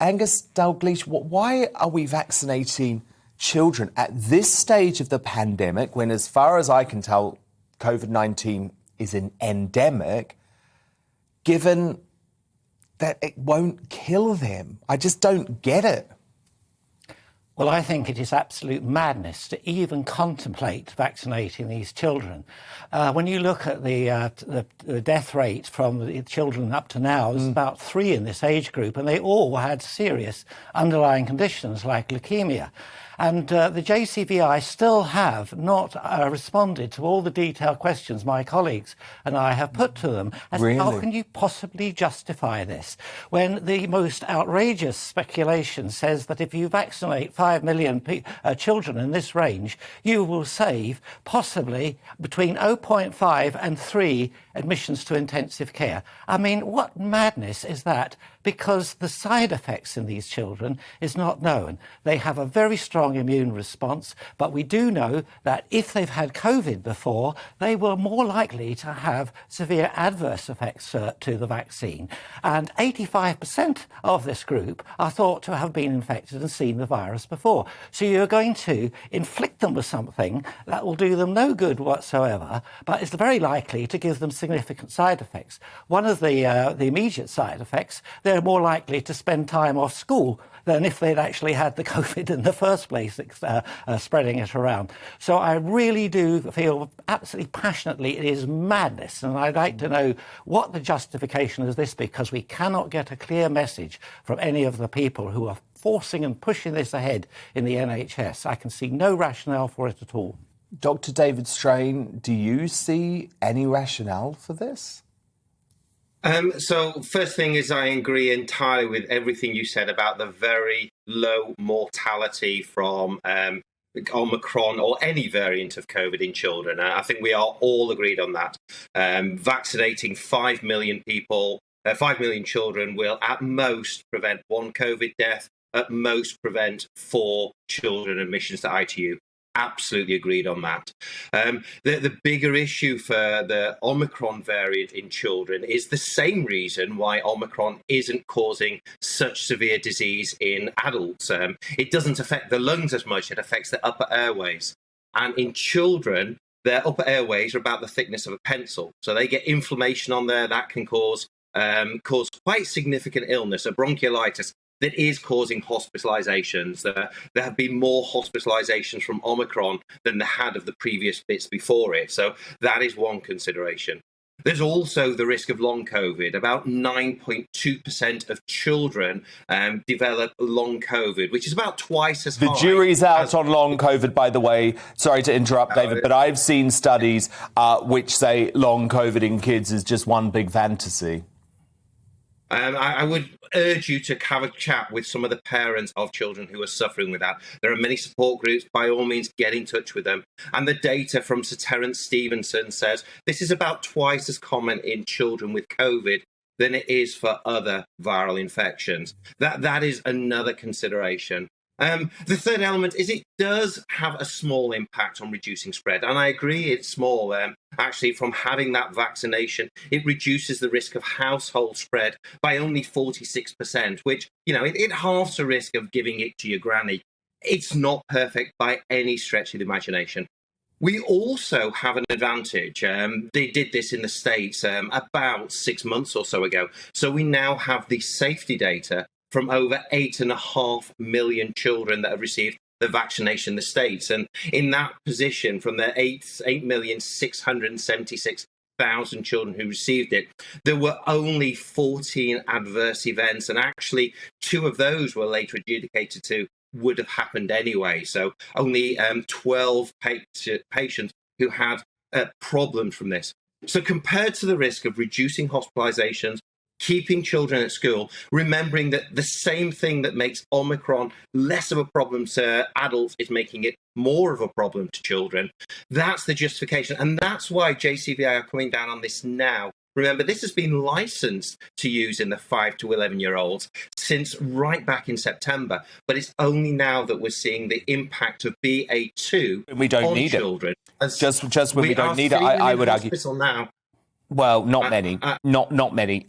Angus, Dalgleish, why are we vaccinating children at this stage of the pandemic when, as far as I can tell, COVID-19 is an endemic, given that it won't kill them? I just don't get it. Well, I think it is absolute madness to even contemplate vaccinating these children. When you look at the death rate from the children up to now, there's about 3 in this age group, and they all had serious underlying conditions like leukemia. And the JCVI still have not responded to all the detailed questions my colleagues and I have put to them. As Really? How can you possibly justify this when the most outrageous speculation says that if you vaccinate 5 million children in this range, you will save possibly between 0.5 and 3 admissions to intensive care? I mean, what madness is that? Because the side effects in these children is not known. They have a very strong immune response, but we do know that if they've had COVID before, they were more likely to have severe adverse effects to the vaccine. And 85% of this group are thought to have been infected and seen the virus before. So you're going to inflict them with something that will do them no good whatsoever, but is very likely to give them significant side effects. One of the immediate side effects, they're more likely to spend time off school than if they'd actually had the COVID in the first place, spreading it around. So I really do feel absolutely passionately it is madness, and I'd like to know what the justification is this, because we cannot get a clear message from any of the people who are forcing and pushing this ahead in the NHS. I can see no rationale for it at all. Dr. David Strain, do you see any rationale for this? So first thing is I agree entirely with everything you said about the very low mortality from Omicron or any variant of COVID in children. I think we are all agreed on that. Vaccinating 5 million people, 5 million children will at most prevent 1 COVID death, at most prevent 4 children admissions to ITU. Absolutely agreed on that. The bigger issue for the Omicron variant in children is the same reason why Omicron isn't causing such severe disease in adults. It doesn't affect the lungs as much, it affects the upper airways. And in children, their upper airways are about the thickness of a pencil. So they get inflammation on there that can cause quite significant illness, a bronchiolitis, that is causing hospitalizations. There have been more hospitalizations from Omicron than there had of the previous bits before it. So that is one consideration. There's also the risk of long COVID. About 9.2% of children develop long COVID, which is about twice as high. The jury's out on long COVID, by the way. Sorry to interrupt, David, but I've seen studies which say long COVID in kids is just one big fantasy. I would urge you to have a chat with some of the parents of children who are suffering with that. There are many support groups. By all means, get in touch with them. And the data from Sir Terence Stevenson says this is about twice as common in children with COVID than it is for other viral infections. That is another consideration. The third element is it does have a small impact on reducing spread. And I agree it's small. Actually, from having that vaccination, it reduces the risk of household spread by only 46%, which, it halves the risk of giving it to your granny. It's not perfect by any stretch of the imagination. We also have an advantage. They did this in the States about 6 months or so ago. So we now have the safety data from over 8.5 million children that have received the vaccination in the States. And in that position, from the 8,676,000 children who received it, there were only 14 adverse events. And actually, 2 of those were later adjudicated to would have happened anyway. So only 12 patients who had problems from this. So compared to the risk of reducing hospitalizations, keeping children at school, remembering that the same thing that makes Omicron less of a problem to adults is making it more of a problem to children. That's the justification. And that's why JCVI are coming down on this now. Remember, this has been licensed to use in the 5 to 11-year-olds since right back in September. But it's only now that we're seing the impact of BA2 we don't on need children. It. Just when we don't need it, I would argue. Now. Well, not many. Not many.